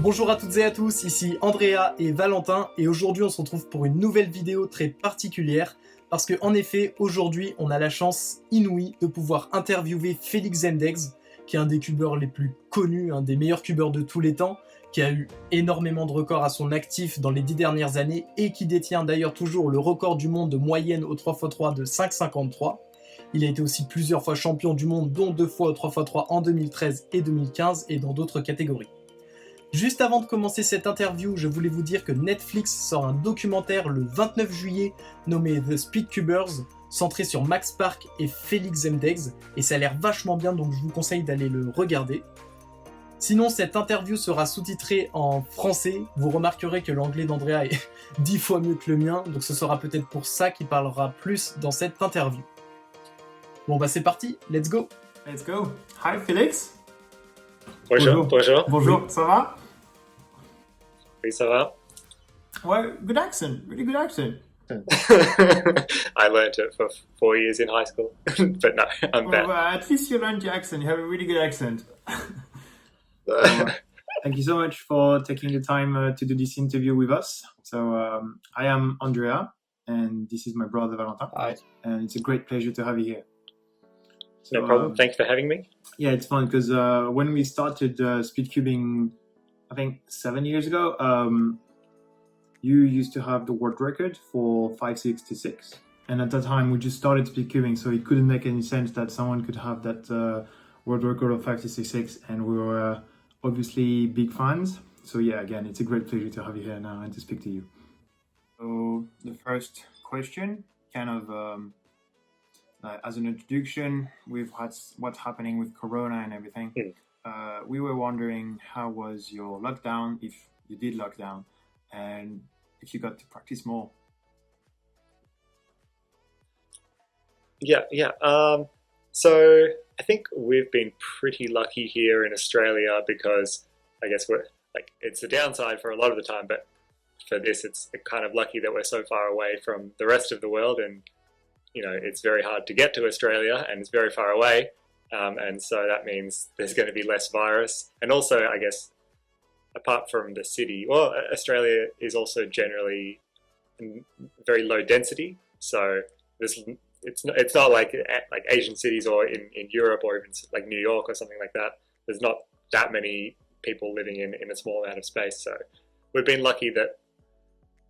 Bonjour à toutes et à tous, ici Andrea et Valentin et aujourd'hui on se retrouve pour une nouvelle vidéo très particulière parce que en effet aujourd'hui on a la chance inouïe de pouvoir interviewer Feliks Zemdegs qui est un des cubeurs les plus connus, un des meilleurs cubeurs de tous les temps, qui a eu énormément de records à son actif dans les 10 dernières années et qui détient d'ailleurs toujours le record du monde de moyenne au 3x3 de 5,53. Il a été aussi plusieurs fois champion du monde, dont 2 fois au 3x3 en 2013 et 2015 et dans d'autres catégories. Juste avant de commencer cette interview, je voulais vous dire que Netflix sort un documentaire le 29 juillet nommé The Speedcubers, centré sur Max Park et Feliks Zemdegs, et ça a l'air vachement bien donc je vous conseille d'aller le regarder. Sinon, cette interview sera sous-titrée en français, vous remarquerez que l'anglais d'Andrea est 10 fois mieux que le mien, donc ce sera peut-être pour ça qu'il parlera plus dans cette interview. Bon bah c'est parti, let's go! Let's go! Hi Félix! Bonjour. Bonjour, ça va? Oui, ça va. Ouais, good accent, really good accent. I learned it for 4 years in high school, but no, I'm bad. Well, at least you learned your accent, you have a really good accent. Thank you so much for taking the time to do this interview with us. So, I am Andrea, and this is my brother Valentin. Hi. And it's a great pleasure to have you here. So, No problem. Thanks for having me. Yeah, it's fun because when we started speedcubing, I think 7 years ago, you used to have the world record for 566. And at that time, we just started speedcubing, so it couldn't make any sense that someone could have that world record of 566. And we were obviously big fans. So yeah, again, it's a great pleasure to have you here now and to speak to you. So the first question, kind of as an introduction, with what's happening with Corona and everything. We were wondering how was your lockdown, if you did lockdown, and if you got to practice more. Yeah. So I think we've been pretty lucky here in Australia because I guess it's a downside for a lot of the time, but for this, it's kind of lucky that we're so far away from the rest of the world, and you know it's very hard to get to Australia, and it's very far away. And so that means there's going to be less virus. And also, I guess, apart from the city, well, Australia is also generally very low density. So it's not like Asian cities or in Europe or even like New York or something like that. There's not that many people living in a small amount of space. So we've been lucky that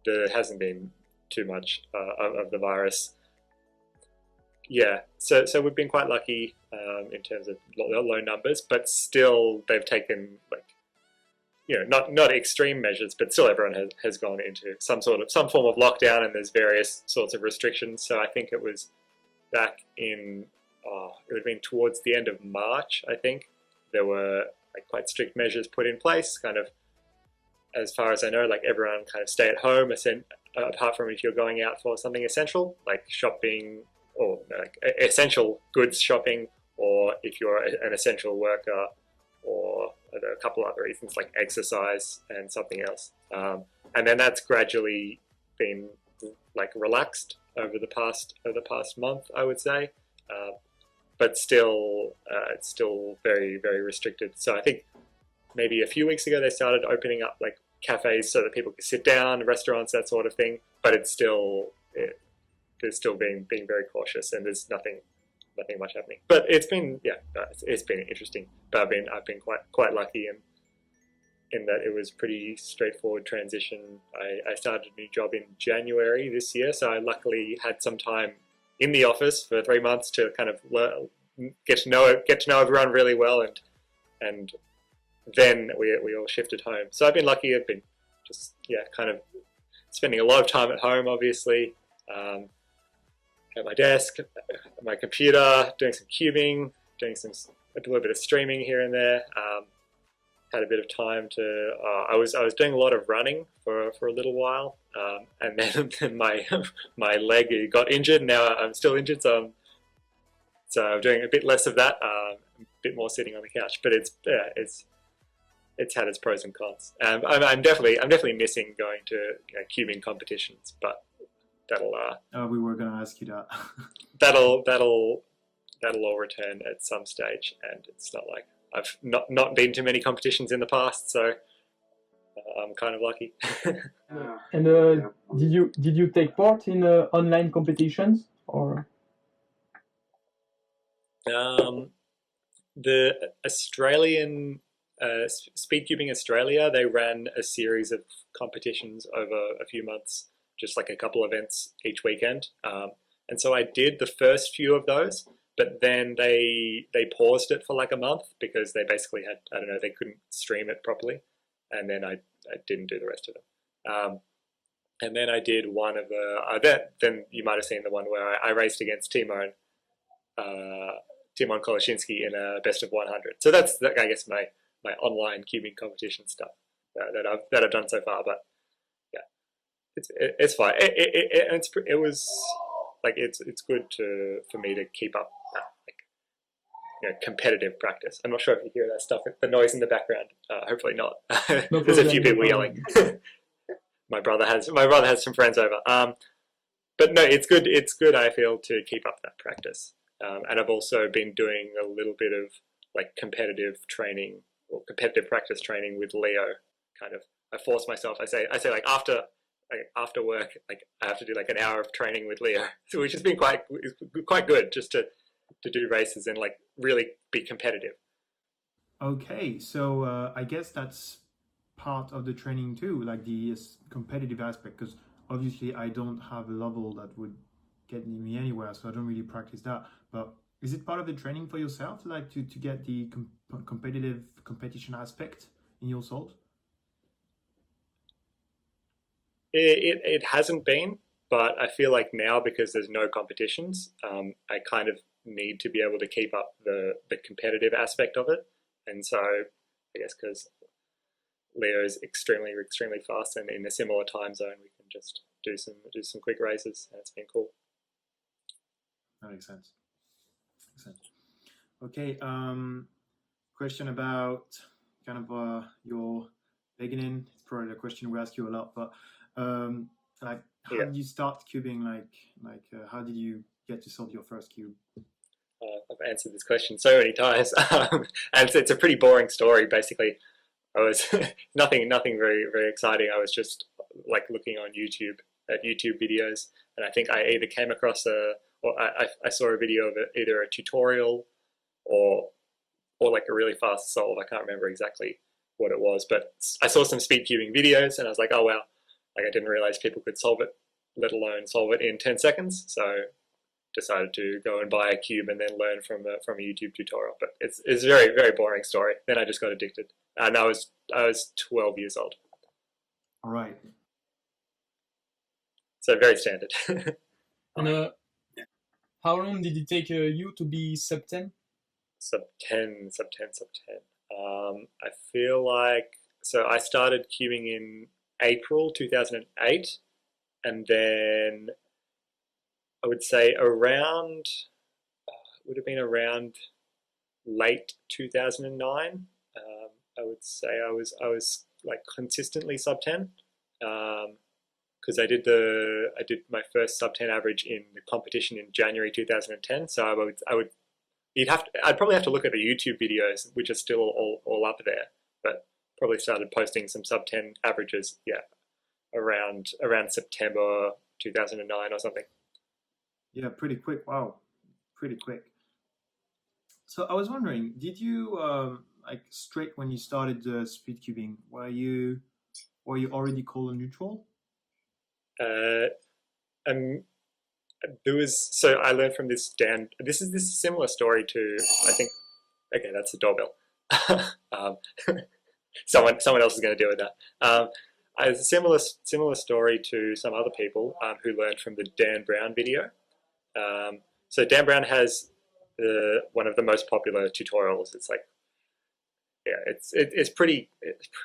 there hasn't been too much of the virus. Yeah, so we've been quite lucky in terms of low numbers, but still they've taken not extreme measures, but still everyone has gone into some form of lockdown, and there's various sorts of restrictions. So I think it was back in it would have been towards the end of March. I think there were quite strict measures put in place. Kind of, as far as I know, everyone kind of stay at home, apart from if you're going out for something essential like shopping, or essential goods shopping, or if you're an essential worker, or a couple other reasons like exercise and something else. And then that's gradually been relaxed over the past month, I would say. But still, it's still very, very restricted. So I think maybe a few weeks ago they started opening up cafes so that people could sit down, restaurants, that sort of thing. But it's still they're still being very cautious, and there's nothing much happening. But it's been interesting. But I've been quite lucky in that it was pretty straightforward transition. I started a new job in January this year, so I luckily had some time in the office for 3 months to kind of get to know everyone really well, and then we all shifted home. So I've been lucky. I've been just kind of spending a lot of time at home, obviously. At my desk, my computer, doing some cubing, doing a little bit of streaming here and there. Had a bit of time to. I was doing a lot of running for a little while, and then my leg got injured. Now I'm still injured, so I'm doing a bit less of that, a bit more sitting on the couch. But it's had its pros and cons. I'm definitely missing going to cubing competitions, but. We were going to ask you that. that'll all return at some stage, and it's not like I've not been to many competitions in the past, so I'm kind of lucky. And did you take part in online competitions or? The Australian Speedcubing Australia, they ran a series of competitions over a few months, just like a couple events each weekend. And so I did the first few of those, but then they paused it for like a month because they basically had, I don't know, they couldn't stream it properly, and then I didn't do the rest of them. And then I did one of the then you might have seen the one where I raced against Timon Koloshinsky in a best of 100. So that's I guess my online cubing competition stuff that I've done so far. But yeah, it's fine. It was like it's good for me to keep up competitive practice. I'm not sure if you hear that stuff, the noise in the background. Hopefully not. No There's a problem, few no people problem. yelling. My brother has some friends over. But no, it's good. It's good. I feel to keep up that practice. And I've also been doing a little bit of like competitive training or competitive practice training with Leo. Kind of, I force myself. I say like after work, like I have to do like an hour of training with Leo, so which has been quite good just to do races and like really be competitive. Okay, so I guess that's part of the training too, like the competitive aspect, because obviously I don't have a level that would get me anywhere, so I don't really practice that. But is it part of the training for yourself, like to get the competition aspect in your sport? It hasn't been, but I feel like now because there's no competitions, I kind of need to be able to keep up the competitive aspect of it. And so I guess because Leo is extremely fast and in a similar time zone, we can just do some quick races, and it's been cool. That makes sense. Okay, question about kind of your beginning. It's probably a question we ask you a lot, but like how did you start cubing? Like how did you get to solve your first cube? I've answered this question so many times, and it's a pretty boring story. Basically, I was nothing very exciting. I was just like looking on YouTube at YouTube videos, and I think I either came across I saw a video of either a tutorial or like a really fast solve. I can't remember exactly what it was, but I saw some speedcubing videos, and I was like, oh wow, like I didn't realize people could solve it, let alone solve it in 10 seconds. So decided to go and buy a cube and then learn from a YouTube tutorial. But it's a very boring story. Then I just got addicted, and I was 12 years old. All right. So very standard. And how long did it take you to be sub 10? Sub 10. I feel like, so I started cubing in April 2008, and then I would say around, would have been around late 2009. I would say I was like consistently sub 10, because I did my first sub 10 average in the competition in January 2010. So I'd probably have to look at the YouTube videos, which are still all up there, but probably started posting some sub 10 averages, around September 2009 or something. Yeah, pretty quick. Wow, pretty quick. So I was wondering, did you like straight when you started speedcubing, were you already color neutral? So I learned from this Dan. This is a similar story to, I think. Okay, that's the doorbell. Someone else is going to deal with that. A similar story to some other people who learned from the Dan Brown video. So Dan Brown has one of the most popular tutorials. It's like, it's pretty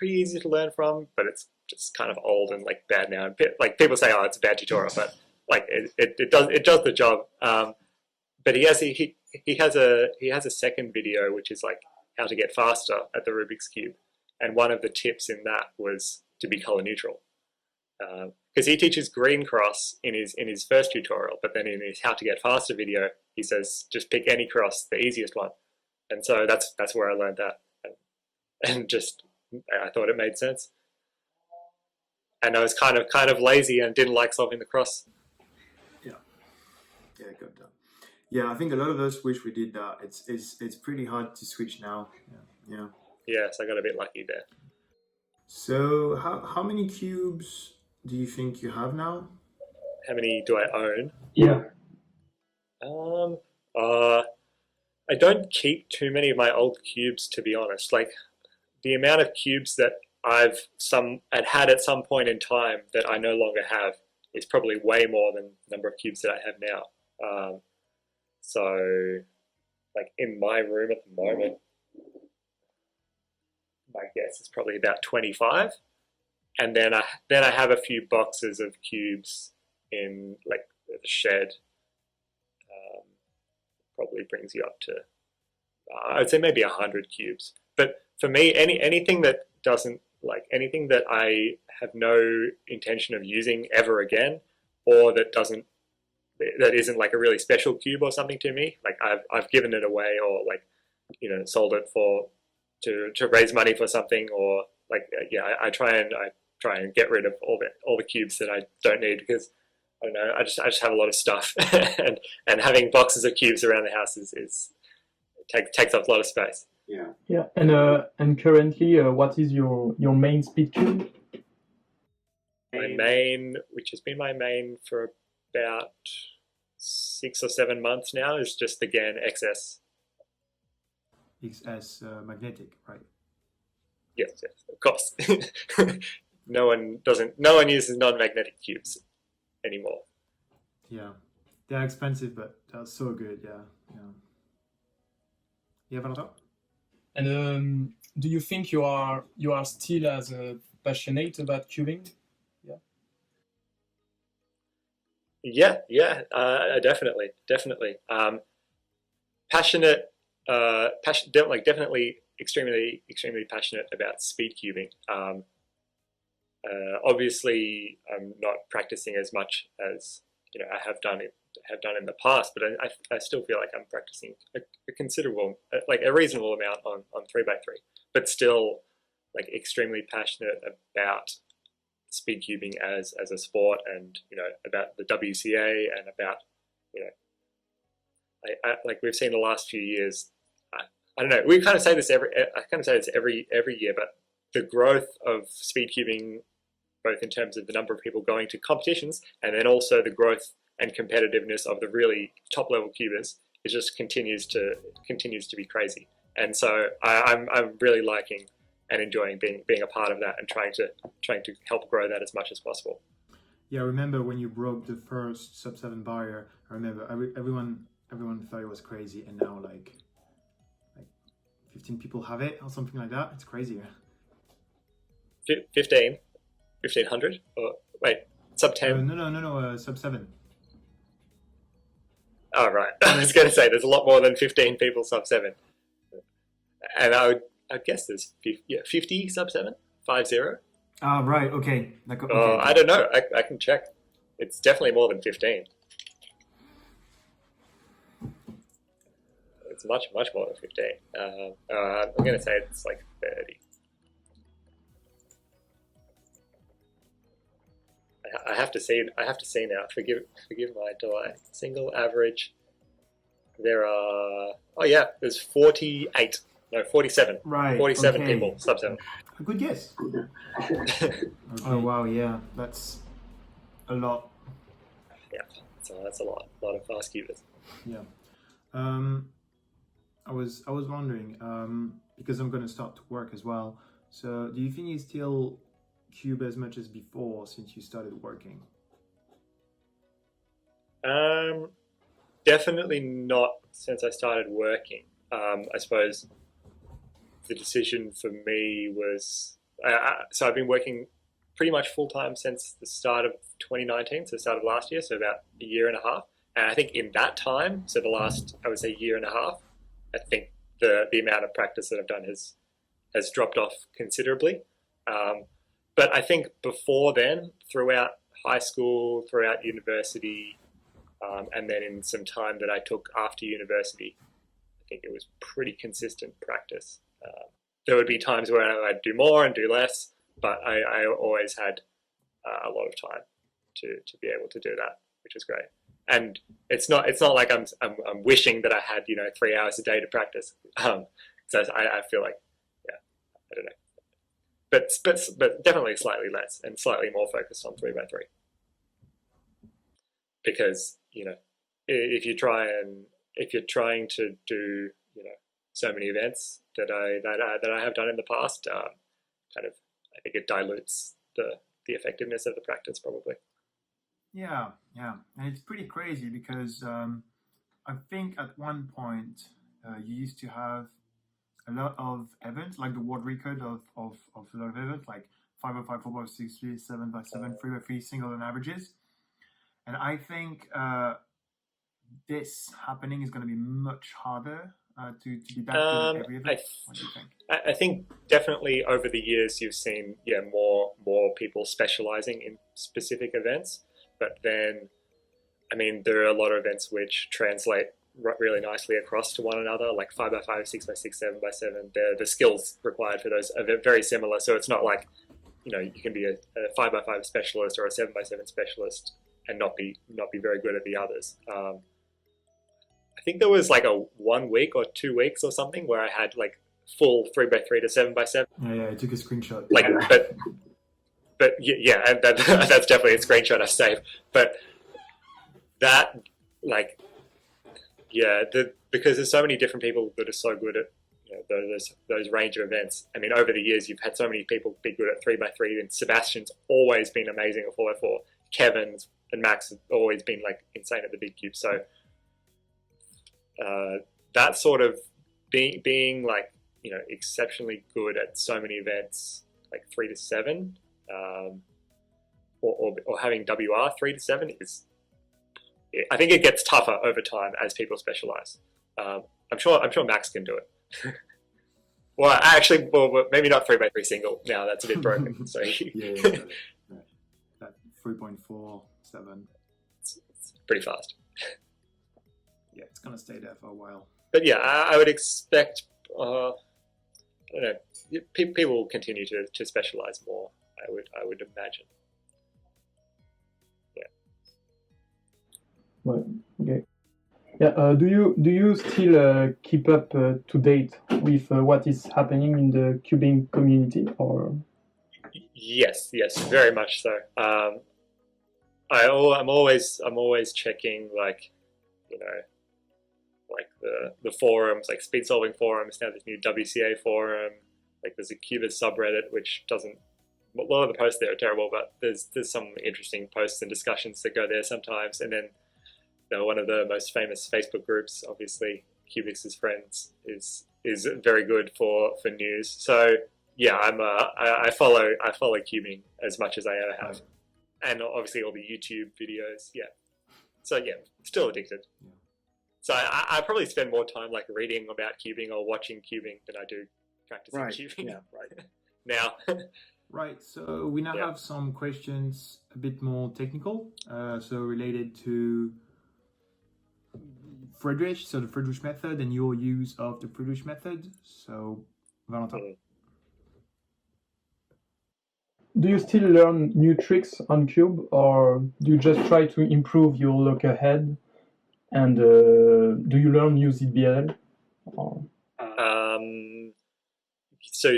easy to learn from, but it's just kind of old and like bad now. And like people say, oh, it's a bad tutorial, but like it does the job. But he has a second video which is like how to get faster at the Rubik's Cube, and one of the tips in that was to be color neutral. Because he teaches green cross in his first tutorial, but then in his how to get faster video, he says just pick any cross, the easiest one. And so that's where I learned that, and just I thought it made sense. and I was kind of lazy and didn't like solving the cross. Yeah, got that. Yeah, I think a lot of us wish we did that. It's pretty hard to switch now. Yeah. Yes, I got a bit lucky there. So how many cubes do you think you have now? How many do I own? Yeah. I don't keep too many of my old cubes, to be honest. Like, the amount of cubes that I'd had at some point in time that I no longer have is probably way more than the number of cubes that I have now. So, like, in my room at the moment, my guess is probably about 25. And then I have a few boxes of cubes in, like, the shed. Probably brings you up to, I'd say maybe 100 cubes. But for me, anything that doesn't, like, anything that I have no intention of using ever again, or that isn't like a really special cube or something to me, like I've given it away, or, like, sold it to raise money for something, or, like, I try and get rid of all the cubes that I don't need, because I don't know, I just have a lot of stuff, and having boxes of cubes around the house takes up a lot of space. Yeah. And currently, what is your main speed cube? My main, which has been my main for about 6 or 7 months now, is just the GAN XS. XS magnetic, right? Yes, of course. No one uses non-magnetic cubes anymore. Yeah, they're expensive, but they're so good. Yeah. You have another? And do you think you are still as passionate about cubing? Yeah, definitely. Passionate, definitely extremely passionate about speed cubing. Obviously, I'm not practicing as much as I have done in the past, but I still feel like I'm practicing a considerable, like a reasonable amount on 3x3, but still, like, extremely passionate about speed cubing as a sport, and about the WCA, and about I like, we've seen the last few years. I don't know. I kind of say this every year, but the growth of speed cubing, both in terms of the number of people going to competitions, and then also the growth and competitiveness of the really top level cubers, it just continues to be crazy. And so I'm really liking and enjoying being a part of that, and trying to help grow that as much as possible. Yeah, I remember when you broke the first sub-7 barrier. I remember everyone thought it was crazy, and now like 15 people have it or something like that. It's crazy. 1,500? Or wait, sub-10? No, sub-7. Oh, right. I was going to say, there's a lot more than 15 people sub-7. And I guess there's 50 sub-7? 50? Right, okay. I don't know. I can check. It's definitely more than 15. It's much more than 15. I'm going to say it's like 30. I have to see now. Forgive my delay. Single average. There are. Oh yeah, there's 48. No, 47. Right. 47 okay. people sub-7. A good guess. Okay. Oh wow, yeah, that's a lot. Yeah, so that's a lot of fast cubers. Yeah. I was wondering, because I'm going to start to work as well. So, do you think you still cube as much as before since you started working? Definitely not since I started working. I suppose the decision for me was, so I've been working pretty much full time since the start of 2019, so the start of last year, so about a year and a half. And I think in that time, so the last, I would say, year and a half, I think the amount of practice that I've done has dropped off considerably. But I think before then, throughout high school, throughout university, and then in some time that I took after university, I think it was pretty consistent practice. There would be times where I'd do more and do less, but I always had a lot of time to be able to do that, which is great. And it's not like I'm wishing that I had 3 hours a day to practice. So I feel like, yeah, I don't know, but definitely slightly less and slightly more focused on 3x3, because if you're trying to do so many events that I have done in the past, kind of, I think it dilutes the effectiveness of the practice probably. Yeah, and it's pretty crazy because I think at one point you used to have a lot of events, like the world record of a lot of events, like 5x5, 4x6, 7x7, 3x3, single and averages. And I think this happening is going to be much harder to be that good at every event. What do you think? I think definitely over the years you've seen more people specializing in specific events, but then I mean there are a lot of events which translate really nicely across to one another, like 5x5, 6x6, 7x7. The skills required for those are very similar, so it's not like you can be a 5x5 specialist or a 7x7 specialist and not be very good at the others. I think there was like a 1 week or 2 weeks or something where I had like full 3x3 to 7x7. Yeah, I took a screenshot. Like, but yeah, and that's definitely a screenshot I saved. But that, like, yeah, because there's so many different people that are so good at those range of events. I mean, over the years, you've had so many people be good at 3x3, and Sebastian's always been amazing at 4x4. Kevin's and Max have always been like insane at the big cube. So that sort of being like exceptionally good at so many events, like 3 to 7, or having WR 3 to 7 is. I think it gets tougher over time as people specialize. I'm sure Max can do it. Well, actually, maybe not 3x3 single. Now that's a bit broken. So yeah. That 3.47. It's pretty fast. Yeah, it's gonna stay there for a while. But yeah, I would expect. I don't know. People will continue to specialize more. I would imagine. Well, okay. Yeah. Do you still keep up to date with what is happening in the cubing community, or? Yes, very much so. I'm always checking like the forums, like speed solving forums. Now there's new WCA forum. Like there's a Cubers subreddit, which doesn't. A lot of the posts there are terrible, but there's some interesting posts and discussions that go there sometimes, and then. One of the most famous Facebook groups, obviously, Cubix' Friends, is very good for news. So yeah, I follow cubing as much as I ever have, and obviously all the YouTube videos. Yeah, so yeah, still addicted. Yeah. So I probably spend more time like reading about cubing or watching cubing than I do practicing cubing. Yeah, right. Now. Right, so we now have some questions a bit more technical, so related to Friedrich, so the Friedrich method and your use of the Friedrich method. So, Valentin. Do you still learn new tricks on Cube, or do you just try to improve your look ahead? And do you learn new ZBL? So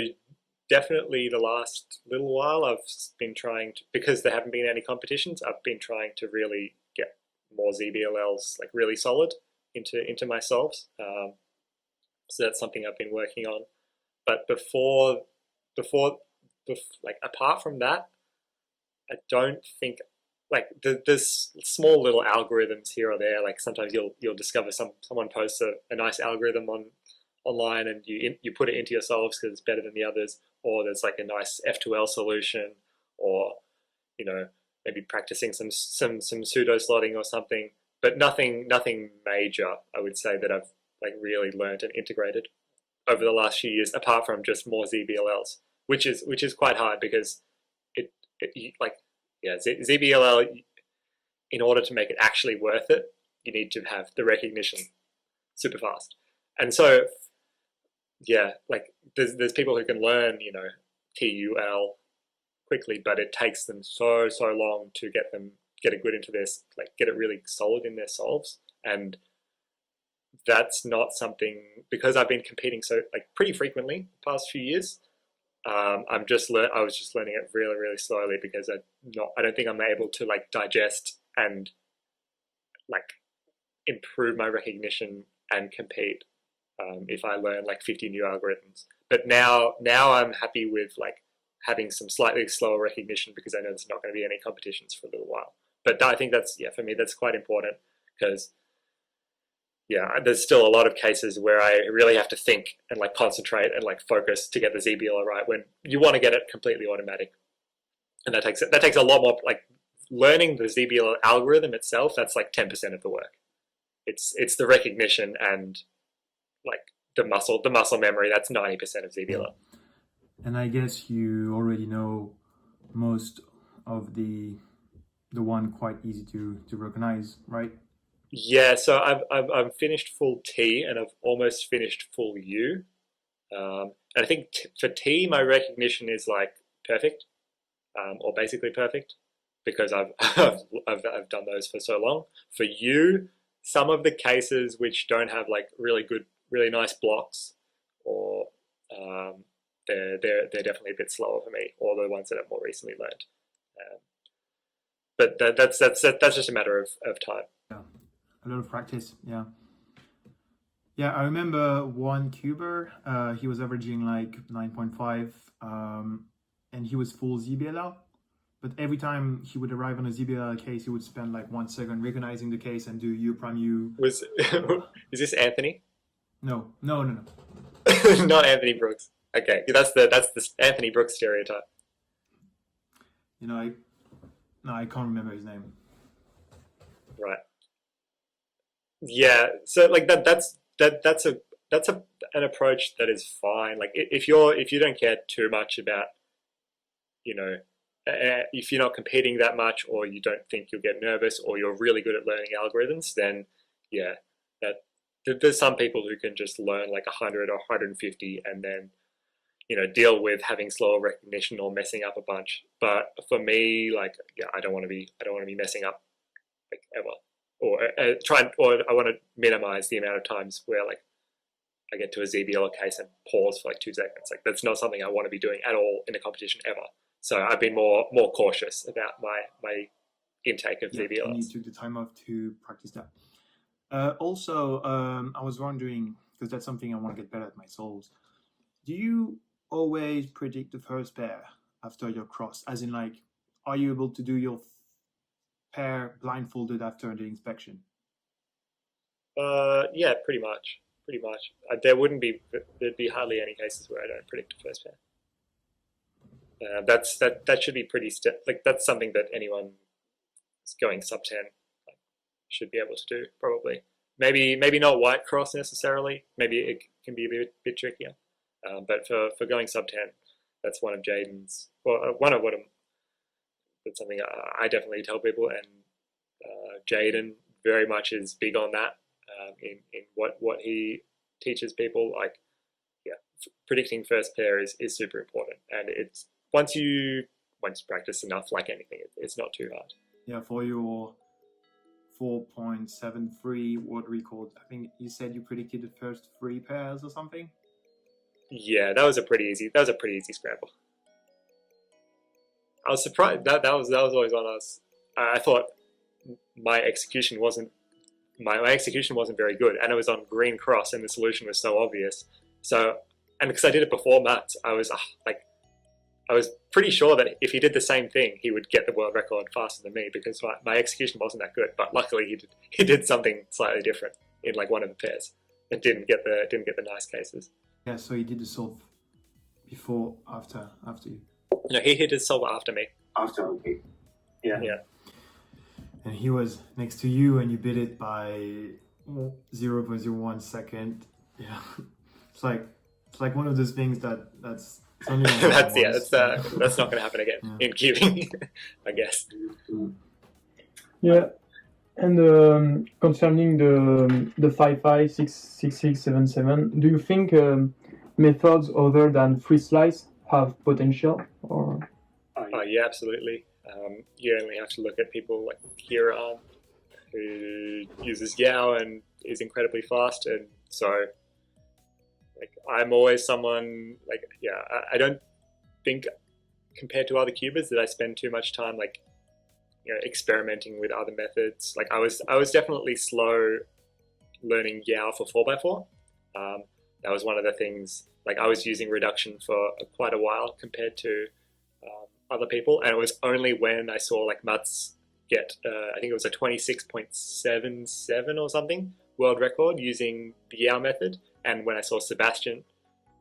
definitely the last little while I've been trying to, because there haven't been any competitions, I've been trying to really get more ZBLLs like really solid into my solves. So that's something I've been working on. But before like apart from that, I don't think like there's small little algorithms here or there. Like sometimes you'll discover someone posts a nice algorithm online and you put it into your solves because it's better than the others, or there's like a nice F2L solution, or maybe practicing some pseudo slotting or something. But nothing major, I would say, that I've like really learned and integrated over the last few years, apart from just more ZBLLs, which is quite hard because ZBLL, in order to make it actually worth it, you need to have the recognition super fast. And so, yeah, like there's people who can learn, TUL quickly, but it takes them so long to get it good into this, like get it really solid in their solves. And that's not something, because I've been competing so like pretty frequently the past few years. I was just learning it really slowly, because I don't think I'm able to like digest and like improve my recognition and compete if I learn like 50 new algorithms. But now I'm happy with like having some slightly slower recognition, because I know there's not going to be any competitions for a little while. But I think that's, for me, that's quite important, because there's still a lot of cases where I really have to think and like concentrate and like focus to get the ZBLA right, when you want to get it completely automatic. And that takes a lot more, like learning the ZBLA algorithm itself, that's like 10% of the work. It's the recognition and like the muscle memory, that's 90% of ZBLA. And I guess you already know most of the one quite easy to recognize, right? Yeah, so I've finished full T and I've almost finished full U. And I think for T, my recognition is like perfect, or basically perfect, because I've done those for so long. For U, some of the cases which don't have like really nice blocks, or they're definitely a bit slower for me, or the ones that I've more recently learned. But that's just a matter of time. Yeah, a lot of practice. Yeah, I remember one cuber. He was averaging like 9.5, and he was full ZBLA. But every time he would arrive on a ZBLA case, he would spend like 1 second recognizing the case and do U prime U. Is this Anthony? No. Not Anthony Brooks. Okay, that's the Anthony Brooks stereotype. You know, I can't remember his name. Right. Yeah. So like that's an approach that is fine. Like if you don't care too much about, if you're not competing that much, or you don't think you'll get nervous, or you're really good at learning algorithms, then there's some people who can just learn like 100 or 150 and then deal with having slower recognition or messing up a bunch. But for me, like I don't want to be messing up like ever, or I want to minimize the amount of times where like I get to a ZBL case and pause for like 2 seconds. Like that's not something I want to be doing at all in a competition ever. So I've been more cautious about my intake of ZBLs. And you took the time off to practice that. Also, I was wondering, because that's something I want to get better at myself. Do you always predict the first pair after your cross? As in, like, are you able to do your pair blindfolded after the inspection? Yeah, pretty much. There'd be hardly any cases where I don't predict the first pair. That should be pretty that's something that anyone going sub 10 should be able to do, probably. Maybe not white cross necessarily. Maybe it can be a bit trickier. But for going sub 10, that's one of Jaden's. Well, that's something I definitely tell people, and Jaden very much is big on that. In what he teaches people, like predicting first pair is super important, and it's once you practice enough, like anything, it's not too hard. Yeah, for your 4.73 world record, I think you said you predicted the first 3 pairs or something. Yeah, that was a pretty easy scramble. I was surprised that was always on us. I thought my execution wasn't very good, and it was on green cross, and the solution was so obvious. So, and because I did it before Matt, I was pretty sure that if he did the same thing, he would get the world record faster than me, because my execution wasn't that good. But luckily, he did something slightly different in like one of the pairs, and didn't get the nice cases. Yeah, so he did the solve before, after you. No, he hit his solve after me. After, okay. Yeah. And he was next to you, and you beat it by 0.01 second. Yeah, it's like one of those things that's only that's not going to happen again in cubing, I guess. Yeah, and concerning the 5.5, 6.6, 7.7, do you think methods other than free slice have potential? Or Yeah, absolutely. You only have to look at people like Kieran, who uses Yao and is incredibly fast, and so like I'm always someone like I don't think compared to other cubers that I spend too much time like experimenting with other methods. Like I was definitely slow learning Yao for 4x4. That was one of the things. Like I was using reduction for quite a while compared to other people, and it was only when I saw like Mats get I think it was a 26.77 or something world record using the Yao method, and when I saw Sebastian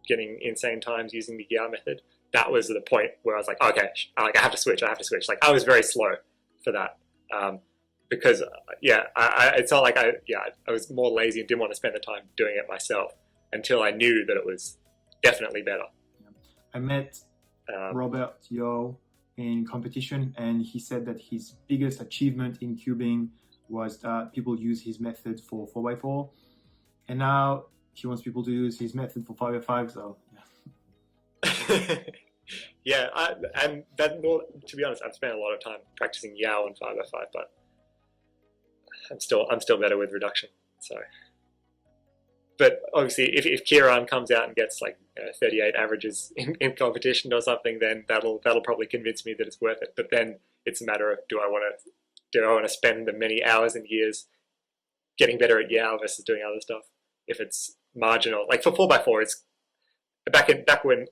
getting insane times using the Yao method, that was the point where I was like, okay, I have to switch. Like I was very slow for that because it's not like I was more lazy and didn't want to spend the time doing it myself until I knew that it was definitely better. I met Robert Yo in competition, and he said that his biggest achievement in cubing was that people use his method for 4x4, and now he wants people to use his method for 5x5. So yeah, and that, to be honest, I've spent a lot of time practicing Yao and 5x5, but I'm still better with reduction. So, but obviously, if Kieran comes out and gets like 38 averages in competition or something, then that'll probably convince me that it's worth it. But then it's a matter of do I want to spend the many hours and years getting better at Yao versus doing other stuff? If it's marginal, like for 4x4, it's back when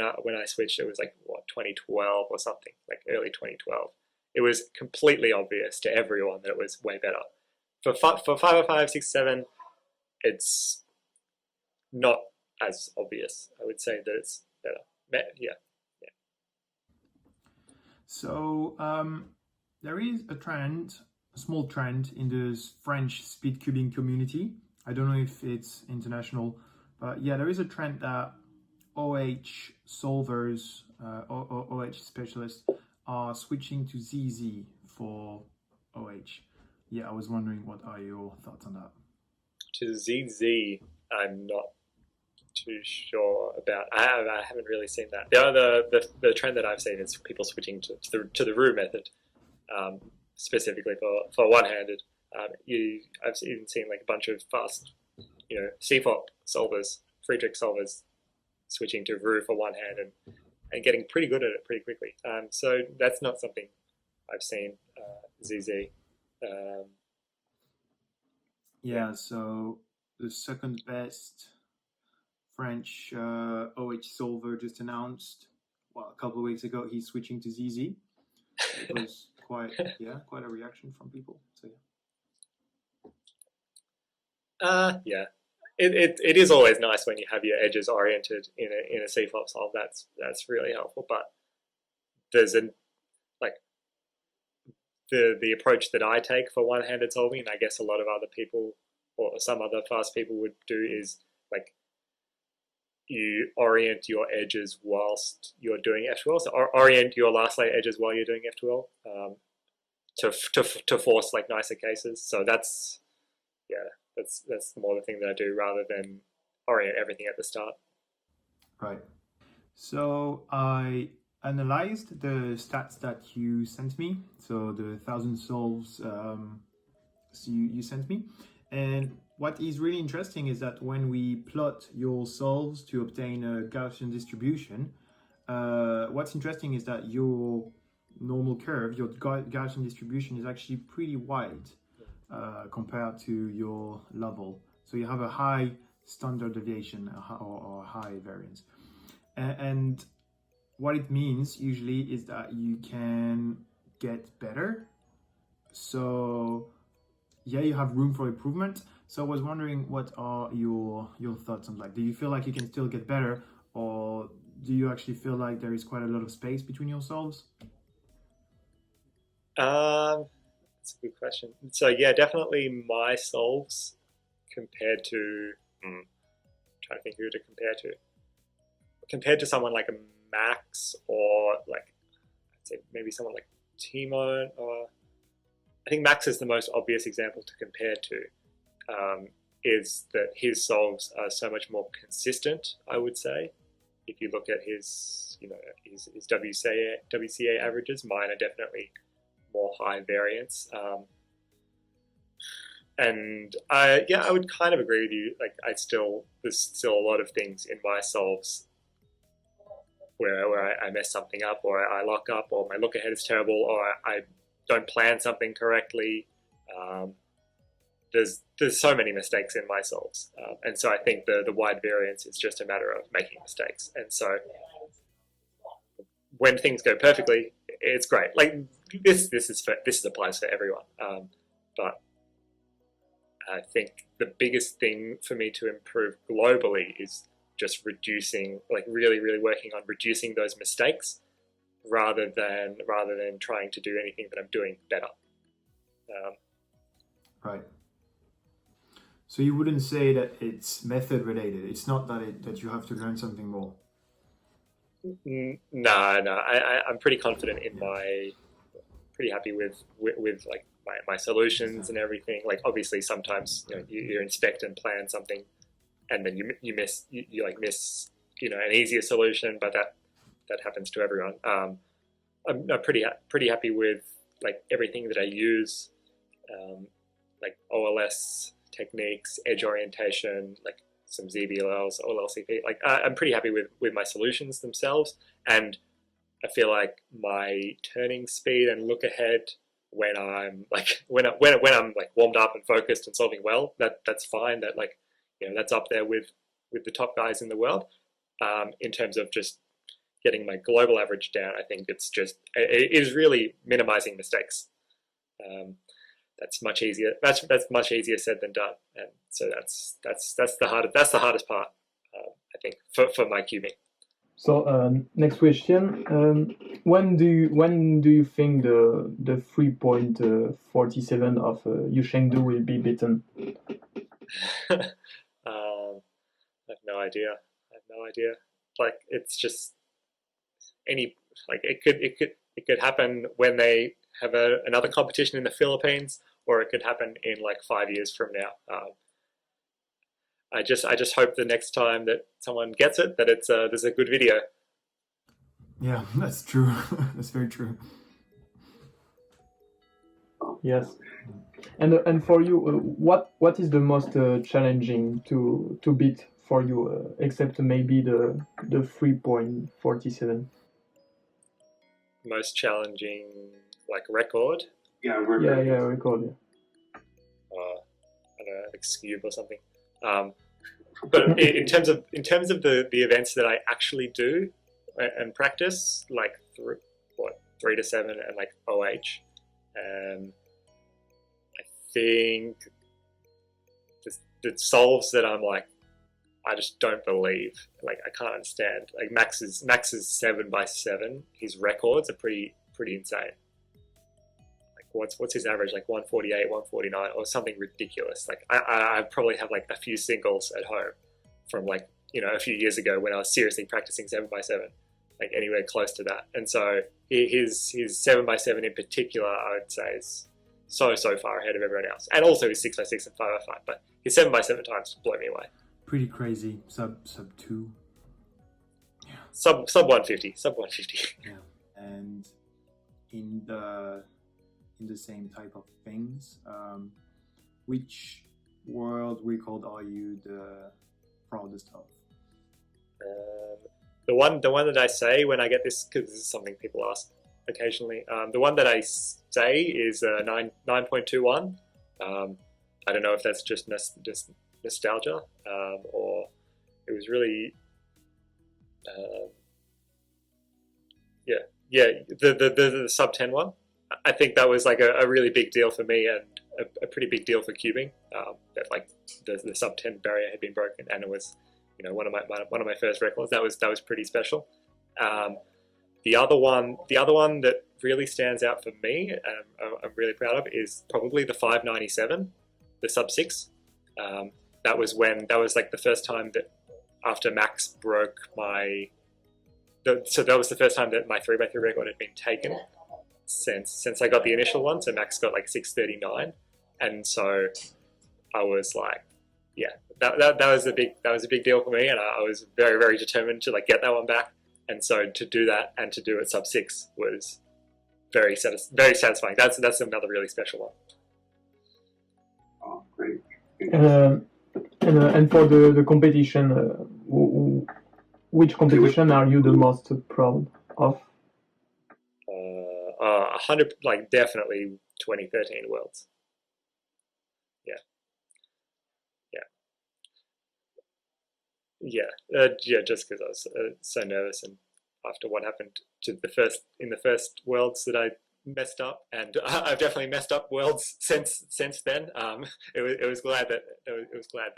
I switched, it was like 2012 or something, like early 2012. It was completely obvious to everyone that it was way better. For 5x5, 6, 7, it's not as obvious. I would say that it's better. Yeah. So there is a small trend in the French speedcubing community. I don't know if it's international, but yeah, there is a trend that OH solvers, OH specialists are switching to ZZ for OH. Yeah, I was wondering, what are your thoughts on that? To ZZ, I'm not too sure about. I haven't really seen that. The trend that I've seen is people switching to the roux method, specifically for one-handed. I've even seen like a bunch of fast, CFOP solvers, Friedrich solvers, switching to roux for one hand and getting pretty good at it pretty quickly. So that's not something I've seen. ZZ. Yeah, so the second best French OH solver just announced, a couple of weeks ago, he's switching to ZZ. It was quite a reaction from people. So yeah. It is always nice when you have your edges oriented in a CFOP solve. That's really helpful. But there's the approach that I take for one-handed solving, and I guess a lot of other people or some other fast people would do, is like you orient your edges whilst you're doing F12. So orient your last layer edges while you're doing F12 to force like nicer cases. So that's more the thing that I do rather than orient everything at the start. Right. So I analyzed the stats that you sent me. So the 1,000 solves you sent me. And what is really interesting is that when we plot your solves to obtain a Gaussian distribution, what's interesting is that your normal curve, your Gaussian distribution, is actually pretty wide compared to your level. So you have a high standard deviation or high variance. And what it means usually is that you can get better. So yeah, you have room for improvement. So I was wondering, what are your thoughts on, like, do you feel like you can still get better, or do you actually feel like there is quite a lot of space between your solves? That's a good question. So yeah, definitely my solves compared to trying to think who to compare to. Compared to someone like a Max, or like I'd say maybe someone like Timo, or I think Max is the most obvious example to compare to. Is that his solves are so much more consistent, I would say, if you look at his WCA averages, mine are definitely more high variance. And I would kind of agree with you. Like, there's still a lot of things in my solves where I mess something up, or I lock up, or my look ahead is terrible, or I don't plan something correctly. There's so many mistakes in my solves, and so I think the wide variance is just a matter of making mistakes. And so when things go perfectly, it's great. Like this applies for everyone. But I think the biggest thing for me to improve globally is just reducing, like really working on reducing those mistakes, rather than trying to do anything that I'm doing better. Right. So you wouldn't say that it's method related. It's not that you have to learn something more. No. I'm pretty confident in pretty happy with like my solutions and everything. Like obviously sometimes you inspect and plan something, and then you miss an easier solution, but that happens to everyone. I'm pretty happy with like everything that I use, like OLS techniques, edge orientation, like some ZBLLs, OLCP. Like I'm pretty happy with my solutions themselves, and I feel like my turning speed and look ahead when I'm like when I'm like warmed up and focused and solving well, that's fine. That like that's up there with the top guys in the world. In terms of just getting my global average down, I think it is really minimizing mistakes. That's much easier. That's much easier said than done, and so that's the hardest part. I think for my cubing. So next question: when do you think the 3.47 of Yu Chengdu will be beaten? I have no idea. Like it's just it could happen when they have another competition in the Philippines, or it could happen in like 5 years from now. I just hope the next time that someone gets it, that there's a good video. Yeah, that's true. That's very true. Yes. And for you, what is the most challenging to beat for you, except maybe the 3.47? Most challenging, like record. Yeah, record. Yeah, record. Yeah. I don't know, like Scube or something. But in terms of the events that I actually do and practice, like 3 to 7 and like OH, I think the solves that I'm like, I just don't believe. Like I can't understand. Like Max's 7x7. His records are pretty insane. What's his average? Like 148, 149, or something ridiculous. Like I probably have like a few singles at home from like a few years ago when I was seriously practicing 7x7, like anywhere close to that. And so his 7x7 in particular, I would say is so far ahead of everyone else. And also his 6x6 and 5x5, but his 7x7 times blow me away. Pretty crazy. Sub 2. Yeah. Sub 150. Yeah, and in the same type of things, which world record are you the proudest of? The one that I say when I get this, because this is something people ask occasionally, the one that I say is 9.21. I don't know if that's just nostalgia, or it was really the sub 10 one. I think that was like a really big deal for me, and a pretty big deal for cubing. That like the sub 10 barrier had been broken, and it was one of my first records. That was pretty special. The other one that really stands out for me, I'm really proud of, is probably the 597, the sub 6. That was like the first time that after Max broke so that was the first time that my 3x3 record had been taken since I got the initial one. So Max got like 639, and so I was like, yeah, that was a big deal for me, and I was very, very determined to like get that one back. And so to do that and to do it sub 6 was very satisfying. That's another really special one. Oh, great. And for the competition, which competition are you the most proud of? 100, like definitely 2013 Worlds. Yeah, just because I was so nervous, and after what happened to in the first Worlds that I messed up, and I've definitely messed up Worlds since then. It was glad that I was glad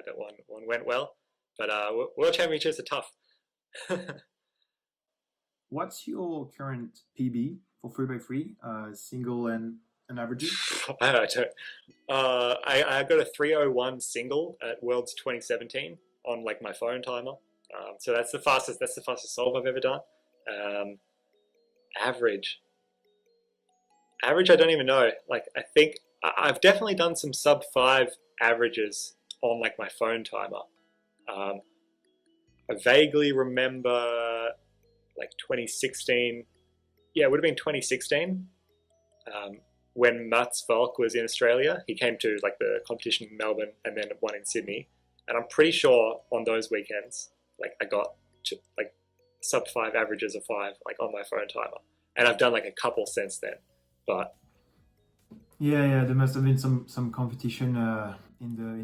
that one went well, but World Championships are tough. What's your current PB for 3x3, single and average? I don't. I got a 3:01 single at Worlds 2017 on like my phone timer. So that's the fastest solve I've ever done. Average, I don't even know. Like I think I've definitely done some sub 5 averages on like my phone timer. I vaguely remember like 2016. Yeah, it would have been 2016. When Mats Valk was in Australia, he came to like the competition in Melbourne and then one in Sydney. And I'm pretty sure on those weekends, like I got to like sub 5 averages of 5, like on my phone timer. And I've done like a couple since then, but. Yeah, there must have been some competition in the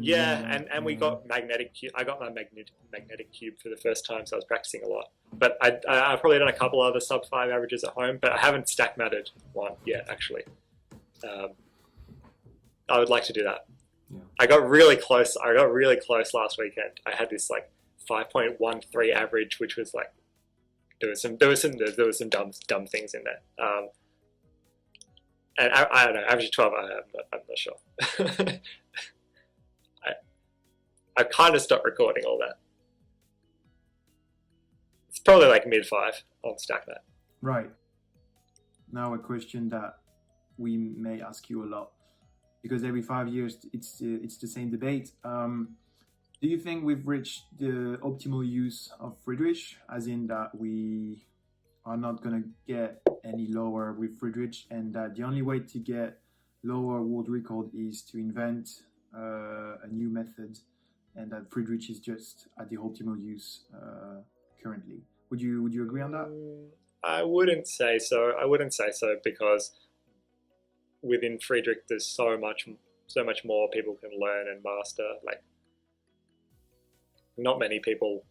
and we got magnetic cube. I got my magnetic cube for the first time, so I was practicing a lot. But I've probably done a couple other sub 5 averages at home, but I haven't stack matted one yet, actually. I would like to do that. Yeah. I got really close last weekend. I had this like 5.13 average, which was like there was some dumb things in there. And I don't know, average 12. I'm not sure. I kind of stopped recording all that. It's probably like mid 5 on StackMat. Right. Now a question that we may ask you a lot, because every 5 years it's the same debate. Do you think we've reached the optimal use of Friedrich, as in that we are not going to get any lower with Friedrich, and that the only way to get lower world record is to invent a new method, and that Friedrich is just at the optimal use currently? Would you agree on that? I wouldn't say so. Because within Friedrich, there's so much more people can learn and master. Like, not many people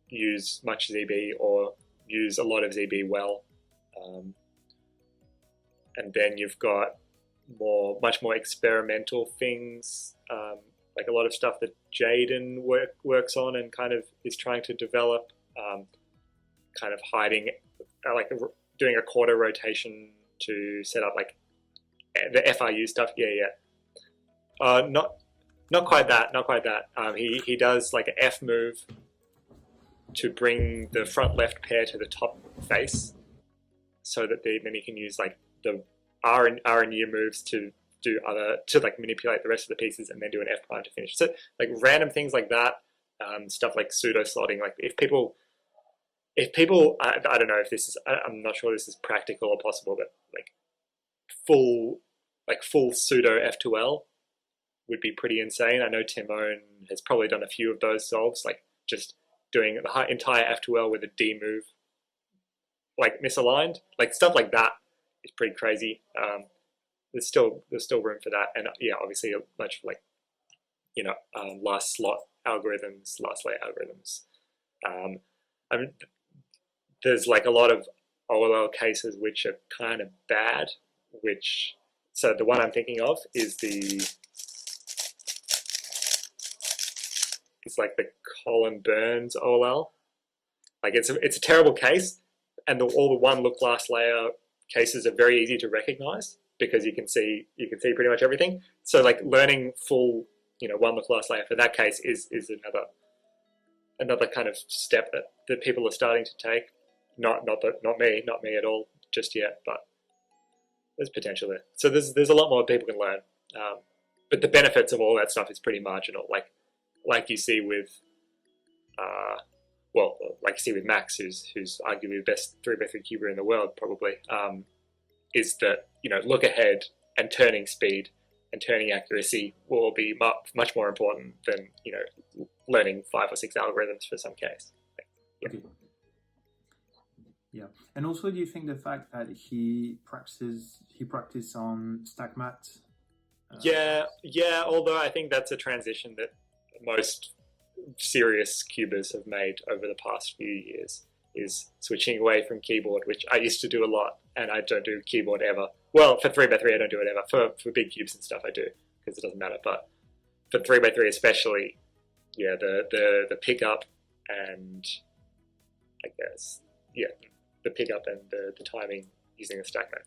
use much ZB or use a lot of ZB well. And then you've got much more experimental things, like a lot of stuff that Jaden works on and kind of is trying to develop, kind of hiding, like doing a quarter rotation to set up like the FRU stuff. Not quite that. He does like an F move to bring the front left pair to the top face, so that then he can use like the R and U moves to like manipulate the rest of the pieces, and then do an F prime to finish. So like random things like that, stuff like pseudo slotting. Like if people, I don't know if this is, I'm not sure this is practical or possible, but like full pseudo F2L would be pretty insane. I know Timon has probably done a few of those solves, like just doing the entire F2L with a D move, like misaligned, like stuff like that is pretty crazy. There's still room for that, and yeah, obviously a bunch of like, last slot algorithms, last layer algorithms. I mean, there's like a lot of OLL cases which are kind of bad. So the one I'm thinking of is it's like the Colin Burns OLL. Like it's a terrible case, and all the one look last layer cases are very easy to recognize because you can see pretty much everything. So like learning full, one look last layer for that case is another kind of step that people are starting to take. Not me at all just yet, but there's potential there. So there's a lot more people can learn. the benefits of all that stuff is pretty marginal. Like you see with like you see with Max, who's arguably the best 3x3 cuber in the world, probably, is that, you know, look ahead and turning speed and turning accuracy will be much more important than, you know, learning 5 or 6 algorithms for some case. Yeah. Okay. Yeah, and also, do you think the fact that he practiced on stack mat? Yeah. Although I think that's a transition that most serious cubers have made over the past few years, is switching away from keyboard, which I used to do a lot, and I don't do keyboard ever. Well, for 3x3 I don't do it ever. For big cubes and stuff I do, because it doesn't matter. But for 3x3 especially, yeah, the pickup and I guess, yeah, the pickup and the timing using a stack mat.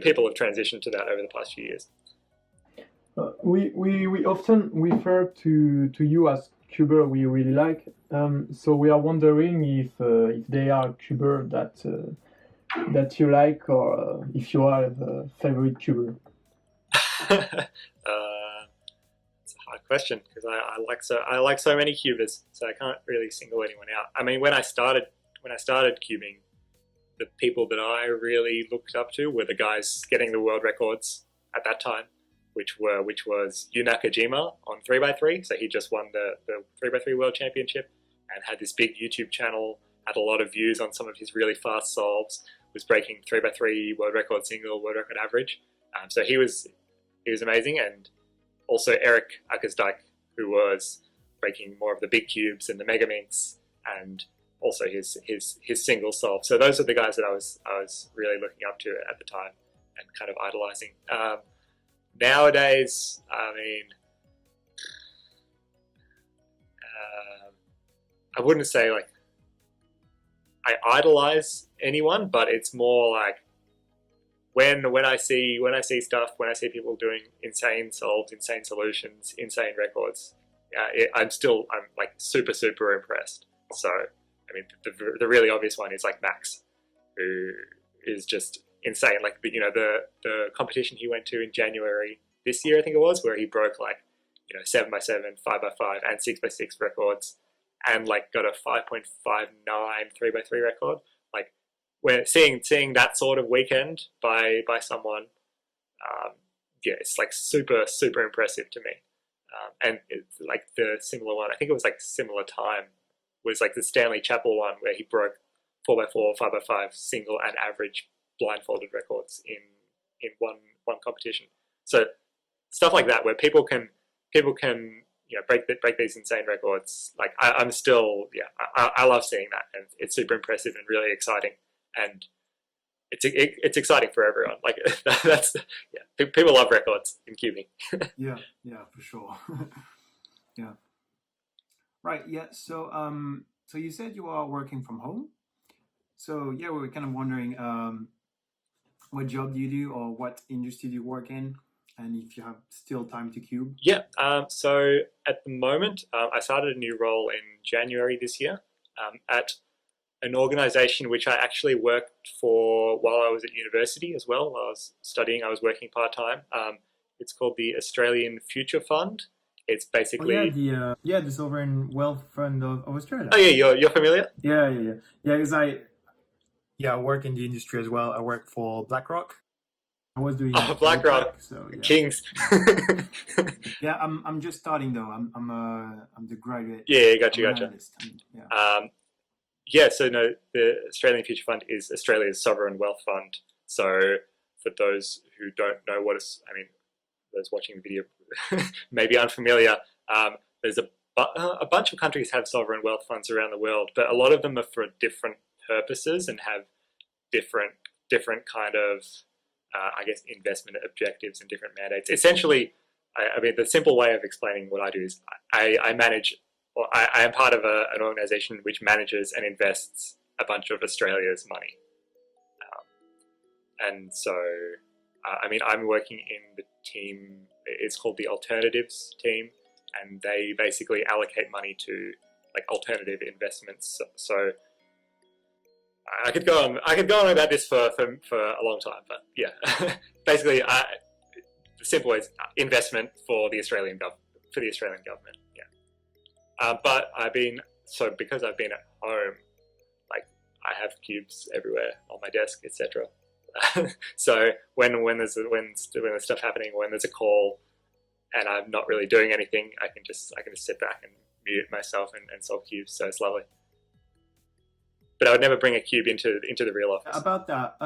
People have transitioned to that over the past few years. We often refer to you as cuber we really like. So we are wondering if they are cuber that you like, or if you have a favorite cuber. It's a hard question, because I like so many cubers, so I can't really single anyone out. I mean, when I started cubing, the people that I really looked up to were the guys getting the world records at that time, which was Yu Nakajima on 3x3. So he just won the 3x3 World Championship and had this big YouTube channel, had a lot of views on some of his really fast solves, was breaking 3x3 world record single, world record average. So he was amazing. And also Eric Akkersdijk, who was breaking more of the big cubes and the mega mints, and also his single solve. So those are the guys that I was really looking up to at the time and kind of idolizing. Nowadays, I mean, I wouldn't say like I idolize anyone, but it's more like when I see stuff, when I see people doing insane solves, insane solutions, insane records, I'm like super impressed. So I mean, the really obvious one is like Max, who is just insane. Like, you know, the competition he went to in January this year, I think it was, where he broke like, you know, 7x7, 5x5, and 6x6 records, and like got a 5.59 3x3 record. Like, we're seeing that sort of weekend by someone, yeah, it's like super impressive to me. And it's like the similar one, I think it was like similar time, was like the Stanley Chapel one, where he broke 4x4, 5x5 single and average blindfolded records in one competition. So stuff like that, where people can you know break these insane records. Like I'm still, yeah, I love seeing that, and it's super impressive and really exciting, and it's exciting for everyone. Like that's, yeah, people love records in cubing. yeah, for sure. Yeah. Right. Yeah. So so you said you are working from home. So yeah, we were kind of wondering, what job do you do, or what industry do you work in, and if you have still time to cube? Yeah. So at the moment, I started a new role in January this year at an organization which I actually worked for while I was at university as well. While I was studying, I was working part-time. It's called the Australian Future Fund. It's basically the Sovereign Wealth Fund of Australia. Oh yeah, you're familiar? Yeah. Because I work in the industry as well. I work for BlackRock. I was doing BlackRock, so yeah. Kings. Yeah, I'm just starting though. I'm the graduate. Yeah, gotcha. Yeah. So no, the Australian Future Fund is Australia's sovereign wealth fund. So for those who don't know what it's, I mean, those watching the video maybe unfamiliar, there's a bunch of countries have sovereign wealth funds around the world, but a lot of them are for different purposes and have different kind of I guess investment objectives and different mandates. Essentially, I mean, the simple way of explaining what I do is I manage, or I am part of an organization which manages and invests a bunch of Australia's money. And so, I mean, I'm working in the team, it's called the Alternatives team, and they basically allocate money to like alternative investments. So I could go on about this for a long time, but yeah, basically, the simple as investment for the Australian government. Yeah, but because I've been at home, like I have cubes everywhere on my desk, etc. So when there's stuff happening, when there's a call, and I'm not really doing anything, I can just sit back and mute myself and solve cubes. So it's lovely. But I would never bring a cube into the real office. About that,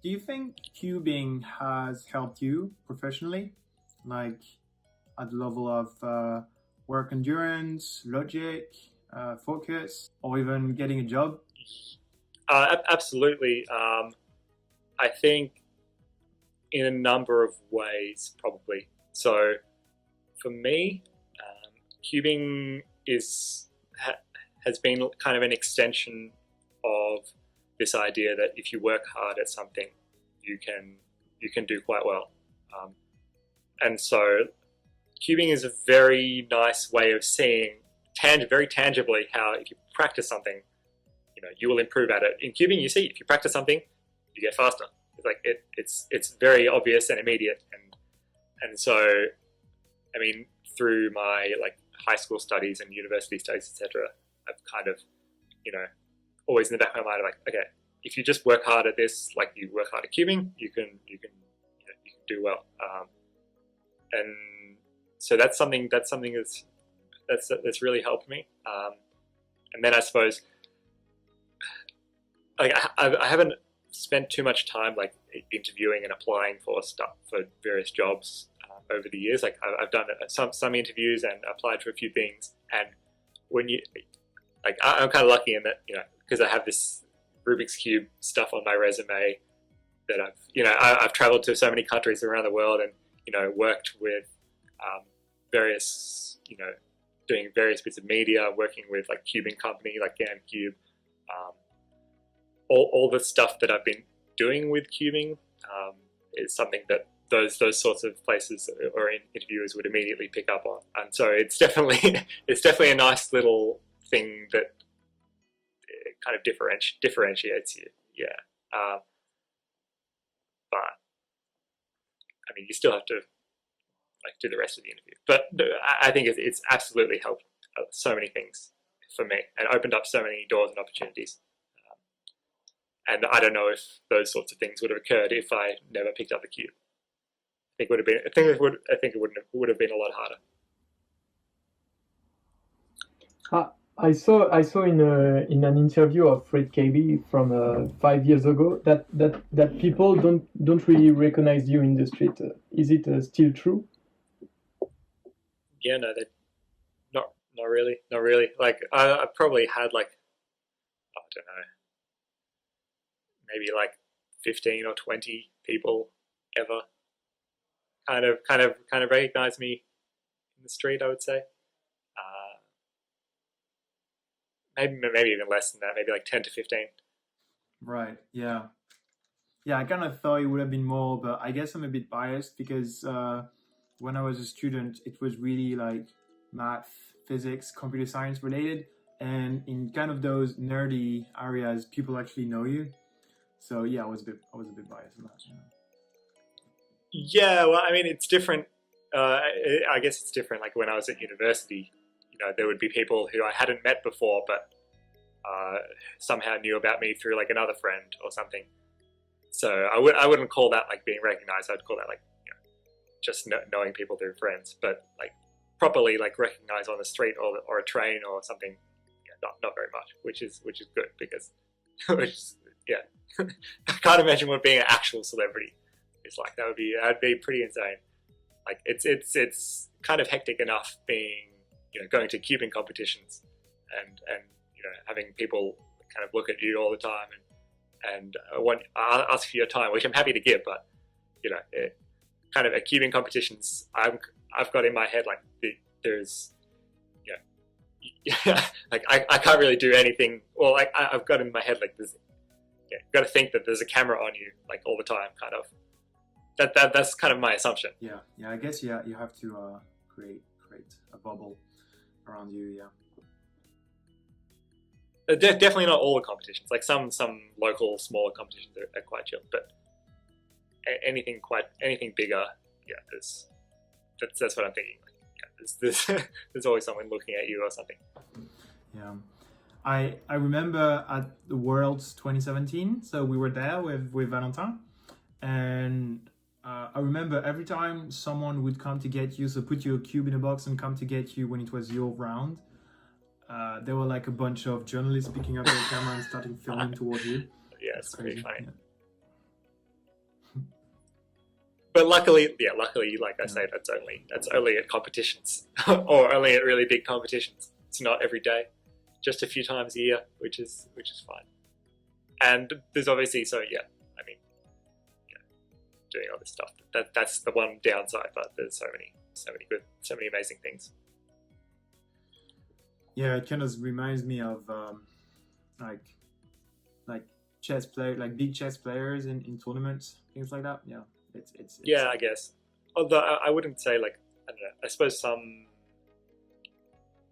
do you think cubing has helped you professionally, like at the level of work endurance, logic, focus, or even getting a job? Absolutely. I think in a number of ways, probably. So for me, cubing has been kind of an extension of this idea that if you work hard at something, you can do quite well. And so cubing is a very nice way of seeing very tangibly how if you practice something, you will improve at it. In cubing, you see if you practice something, you get faster. It's like it's very obvious and immediate. And so, I mean, through my like high school studies and university studies, etc., I've kind of, always in the back of my mind, like, okay, if you just work hard at this, like you work hard at cubing, you can do well. And so that's something that's really helped me. And then I suppose, like I haven't spent too much time like interviewing and applying for various jobs over the years. Like I've done some interviews and applied for a few things. And when I'm kind of lucky in that, because I have this Rubik's Cube stuff on my resume that I've traveled to so many countries around the world and, worked with various, doing various bits of media, working with like cubing company like GamCube. All the stuff that I've been doing with cubing is something that those sorts of places or interviewers would immediately pick up on, and so it's definitely a nice little thing that kind of differentiates you. Yeah, but I mean, you still have to like do the rest of the interview. But I think it's absolutely helped so many things for me and opened up so many doors and opportunities. And I don't know if those sorts of things would have occurred if I never picked up the cube. I think it would have been a lot harder. I saw in an interview of Fred KB from 5 years ago that people don't really recognize you in the street. Is it still true? Yeah, no, not really. Like I probably had like, I don't know, maybe like 15 or 20 people ever kind of recognize me in the street, I would say. Maybe even less than that, maybe like 10 to 15. Right, yeah. Yeah, I kind of thought it would have been more, but I guess I'm a bit biased because when I was a student, it was really like math, physics, computer science related. And in kind of those nerdy areas, people actually know you. So yeah, I was a bit biased in that. Yeah, well, I mean, it's different. I guess it's different. Like when I was at university, there would be people who I hadn't met before, but somehow knew about me through like another friend or something. So I wouldn't call that like being recognized. I'd call that like just knowing people through friends. But like properly like recognized on the street or a train or something, not very much, which is good because yeah. I can't imagine what being an actual celebrity is like. That'd be pretty insane. Like it's kind of hectic enough being going to cubing competitions and having people kind of look at you all the time and ask for your time, which I'm happy to give, but kind of at cubing competitions, I've got in my head like there's like I can't really do anything. Well, like I've got in my head like there's you've got to think that there's a camera on you like all the time, kind of. That's kind of my assumption. Yeah. I guess you have to create a bubble around you. Yeah. Definitely not all the competitions. Like some local smaller competitions are quite chill, but anything bigger, that's what I'm thinking. Like, there's always someone looking at you or something. Yeah. I remember at the Worlds 2017, so we were there with Valentin, and I remember every time someone would come to get you, so put your cube in a box and come to get you when it was your round, there were like a bunch of journalists picking up their camera and starting filming towards you. Yeah, it's pretty funny. Yeah. But luckily, like I say, that's only at competitions or only at really big competitions. It's not every day, just a few times a year, which is fine. And there's obviously, so yeah, I mean, doing all this stuff. That's the one downside, but there's so many amazing things. Yeah, it kind of reminds me of like chess player, like big chess players in tournaments, things like that. Yeah, it's yeah, I guess. Although I wouldn't say like, I don't know. I suppose some.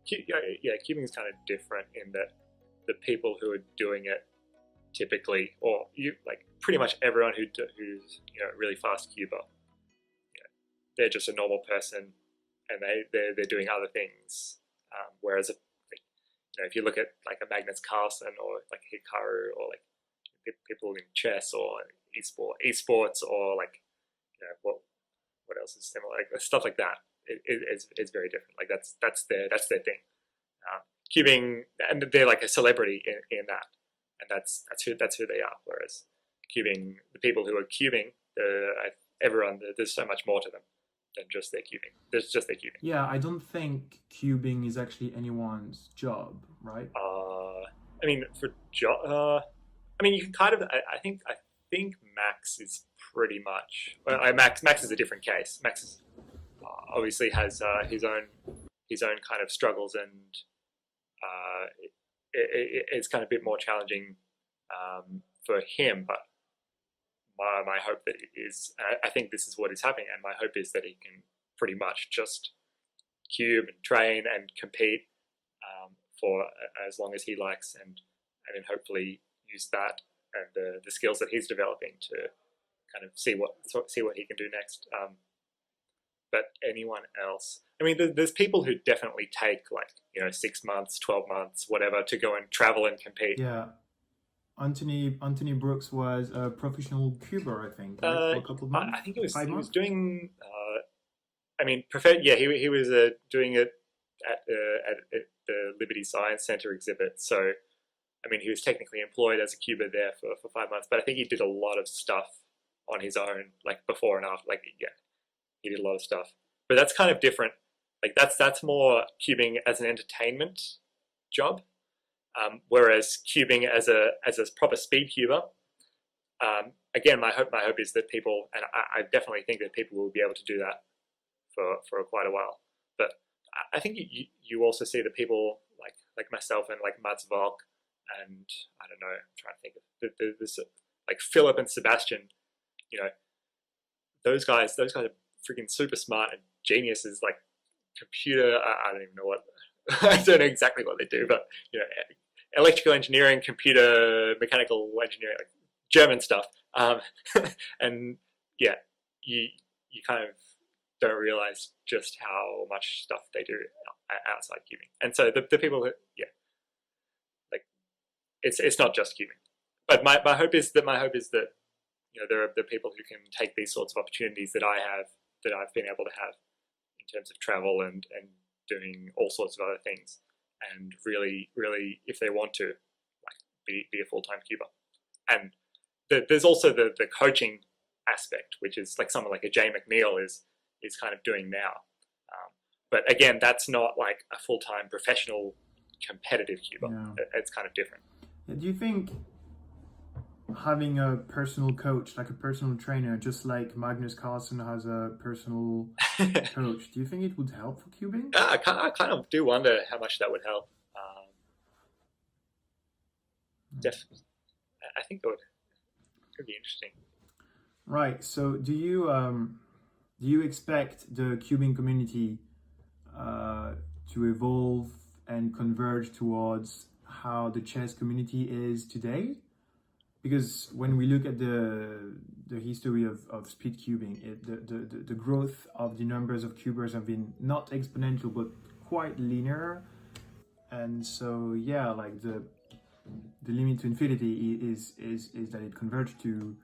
Yeah, cubing is kind of different in that the people who are doing it typically, or you like pretty much everyone who's a really fast cuber, they're just a normal person, and they're doing other things. Whereas if you look at like a Magnus Carlsen or like Hikaru or like people in chess or esports or like what else is similar, like stuff like that, it's very different. Like that's their thing. Cubing, and they're like a celebrity in that, and that's who they are. Whereas cubing, the people who are cubing, there's so much more to them than just their cubing. There's just their cubing. Yeah, I don't think cubing is actually anyone's job, right? I mean, you can kind of. I think Max is pretty much. Well, Max is a different case. Max is, obviously has his own kind of struggles, and it's kind of a bit more challenging for him. But my hope that is, I think this is what is happening, and my hope is that he can pretty much just cube and train and compete for as long as he likes, and then hopefully use that and the skills that he's developing to kind of see what he can do next. But anyone else, I mean, there's people who definitely take like 6 months, 12 months, whatever, to go and travel and compete. Yeah. Anthony Brooks was a professional cuber, I think, right? For a couple of months. I think he was 5 months? doing. He was doing it at the Liberty Science Center exhibit. So, I mean, he was technically employed as a cuber there for 5 months. But I think he did a lot of stuff on his own, like before and after. Like, yeah, he did a lot of stuff. But that's kind of different. Like that's more cubing as an entertainment job. Whereas cubing as a proper speed cuber, again, my hope is that people, and I definitely think that people will be able to do that for quite a while. But I think you also see the people like myself and like Mats Valk, and I don't know, I'm trying to think of this like Philip and Sebastian. Those guys are freaking super smart and geniuses. Like computer, I don't even know what. I don't know exactly what they do, but electrical engineering, computer, mechanical engineering, like German stuff. And yeah, you kind of don't realize just how much stuff they do outside cubing. And so the people who, like it's not just cubing. But my hope is that there are the people who can take these sorts of opportunities that I've been able to have in terms of travel and doing all sorts of other things, and really, if they want to, like be a full-time cuber. And there's also the coaching aspect, which is like someone like a Jay McNeil is kind of doing now. But again, that's not like a full-time professional competitive cuber. Yeah. It's kind of different. Do you think having a personal coach, like a personal trainer, just like Magnus Carlsen has a personal coach, do you think it would help for cubing? I kind of do wonder how much that would help. Definitely, I think it would be interesting. Right. So, do you expect the cubing community to evolve and converge towards how the chess community is today? because when we look at the history of speedcubing, the growth of the numbers of cubers have been not exponential but quite linear, and so yeah, like the limit to infinity is that it converged to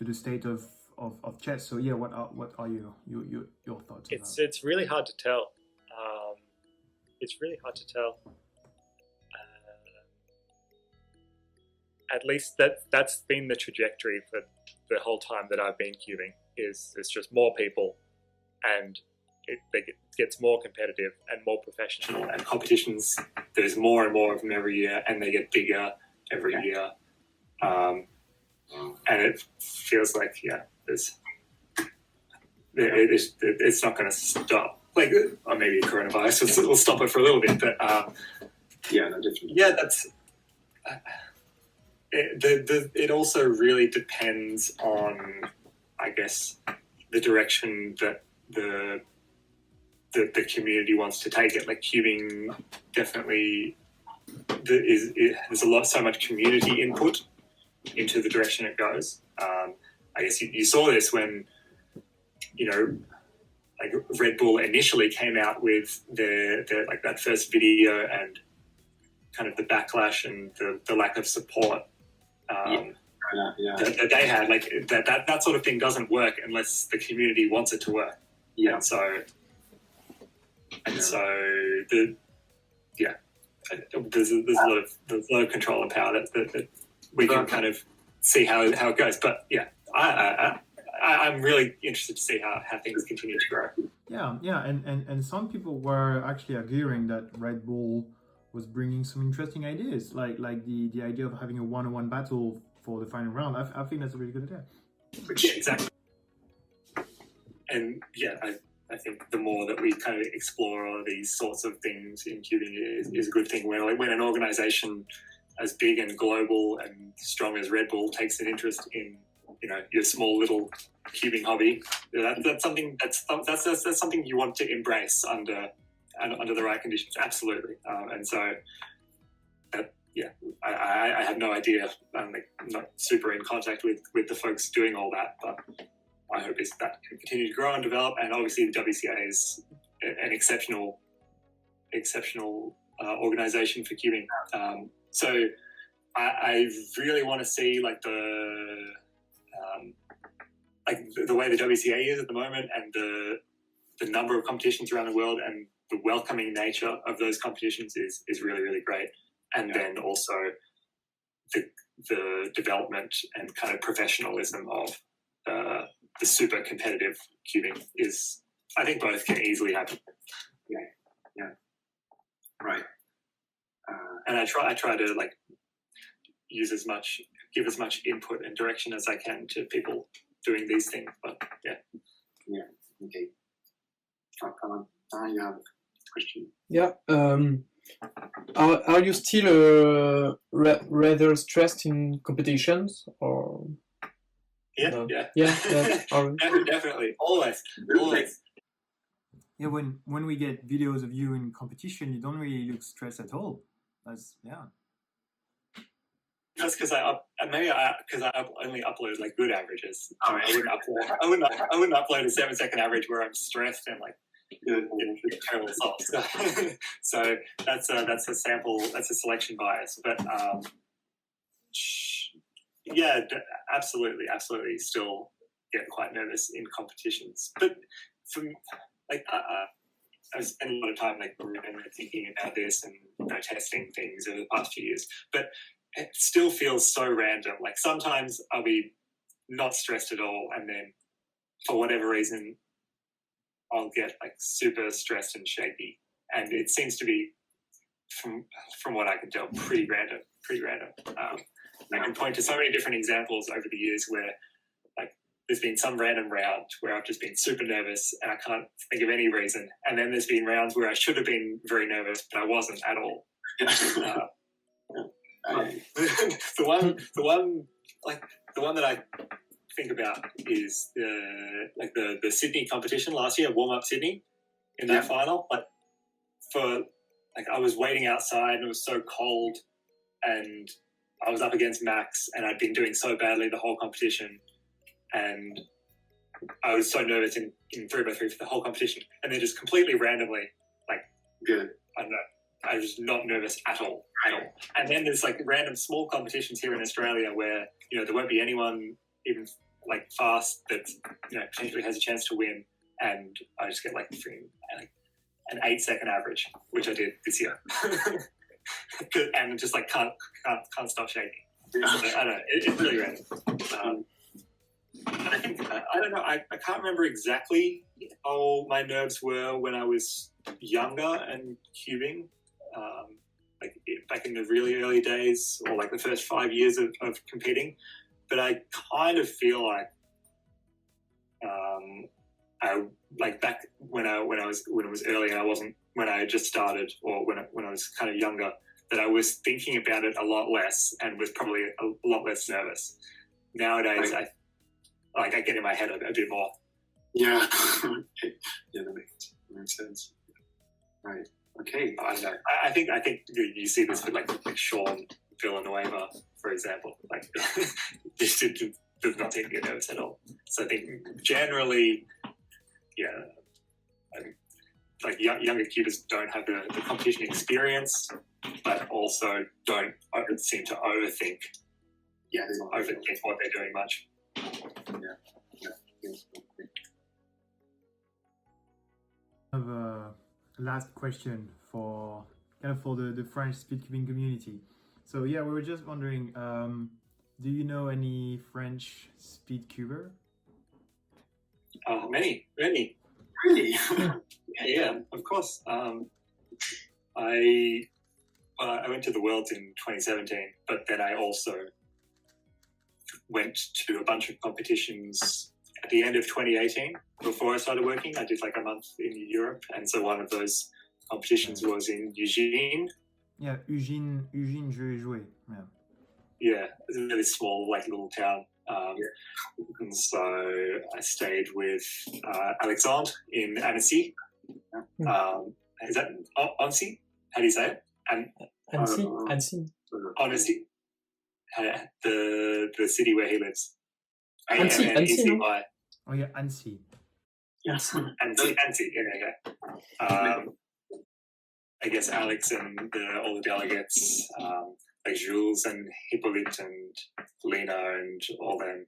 the state of chess. So yeah, what are your thoughts? It's really hard to tell. It's really hard to tell. At least that's been the trajectory for the whole time that I've been cubing. It's just more people, and it gets more competitive and more professional. And competitions, there's more and more of them every year, and they get bigger every year. And it feels like it's not going to stop. Like, or maybe coronavirus will stop it for a little bit, but no, definitely. Yeah, that's. It also really depends on, I guess, the direction that the community wants to take it. Like cubing, definitely, there's so much community input into the direction it goes. I guess you saw this when, like Red Bull initially came out with their like that first video, and kind of the backlash and the lack of support. That they had, like that sort of thing doesn't work unless the community wants it to work. Yeah. And so there's a lot of control and power that we can kind of see how it goes. But yeah, I'm really interested to see how things continue to grow. Yeah, and some people were actually arguing that Red Bull was bringing some interesting ideas, like the idea of having a one-on-one battle for the final round. I think that's a really good idea. Yeah, exactly. And yeah, I think the more that we kind of explore all of these sorts of things in cubing is a good thing. When an organization as big and global and strong as Red Bull takes an interest in your small little cubing hobby, that's something that's something you want to embrace under the right conditions. Absolutely. And so I have no idea. I'm not super in contact with the folks doing all that, but my hope is that can continue to grow and develop. And obviously the WCA is an exceptional organization for cubing. So I really want to see like the way the WCA is at the moment, and the number of competitions around the world, and the welcoming nature of those competitions is really, really great. And then also the development and kind of professionalism of the super competitive cubing is, I think both can easily happen. Yeah. Right. And I try to like give as much input and direction as I can to people doing these things. But yeah. Okay. You have a question? Yeah. Are you still rather stressed in competitions, or? Yeah. No? Yeah. Definitely. Always. Yeah, when we get videos of you in competition, you don't really look stressed at all. That's That's because I only upload like good averages. I wouldn't upload a 7-second average where I'm stressed and like terrible results. So that's a sample. That's a selection bias. But yeah, absolutely. Still get quite nervous in competitions. But I've spent a lot of time like thinking about this and testing things over the past few years. But it still feels so random. Like sometimes I'll be not stressed at all, and then for whatever reason I'll get like super stressed and shaky. And it seems to be, from what I can tell, pretty random. I can point to so many different examples over the years where like there's been some random round where I've just been super nervous and I can't think of any reason. And then there's been rounds where I should have been very nervous, but I wasn't at all. The one that I think about is the Sydney competition last year, warm up Sydney, in that final. I was waiting outside and it was so cold, and I was up against Max, and I'd been doing so badly the whole competition, and I was so nervous in 3x3 for the whole competition, and then just completely randomly, like, Good. I don't know, I was not nervous at all. And then there's like random small competitions here in Australia where, you know, there won't be anyone even like fast that, you know, potentially has a chance to win, and I just get like an 8-second average, which I did this year, and just like can't stop shaking. So, I don't know. It's really random. I think I don't know. I can't remember exactly how my nerves were when I was younger and cubing, like back in the really early days, or like the first 5 years of competing. But I kind of feel like I like back when it was early, and when I just started, or when I was kind of younger, that I was thinking about it a lot less and was probably a lot less nervous. Nowadays, I get in my head a bit more. Yeah. Yeah, that makes sense. Right. Okay. I don't know. I think you see this with like Sean Villanueva, for example. Like, this does not seem to get nervous at all. So I think generally, yeah, like younger cubers don't have the competition experience, but also don't seem to overthink. Yeah, they don't overthink what they're doing much. I have a last question for the French speedcubing community. So yeah, we were just wondering, do you know any French speedcuber? Many. Really? Yeah, of course. I went to the Worlds in 2017, but then I also went to a bunch of competitions at the end of 2018. Before I started working, I did like a month in Europe, and so one of those competitions was in Eugene. Yeah, Eugene, je vais jouer. Yeah. Yeah, it's a really small, like little town. And so I stayed with Alexandre in Annecy. Is that Annecy? How do you say it? Annecy. Annecy. The city where he lives. Annecy, no? Oh yeah, Annecy. Yes. Annecy. Yeah. I guess Alex and all the delegates, like Jules and Hippolyte and Lena and all them,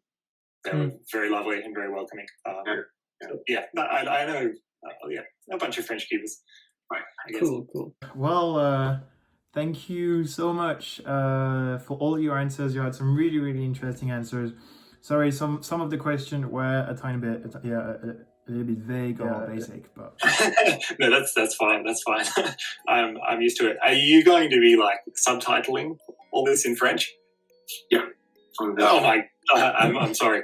they were very lovely and very welcoming. I know a bunch of French cubers. Right. Cool. Well, thank you so much for all your answers. You had some really, really interesting answers. Sorry, some of the questions were a tiny bit, a little bit vague or basic, but no, that's fine. That's fine. I'm used to it. Are you going to be like subtitling all this in French? Yeah. Oh my! I'm sorry.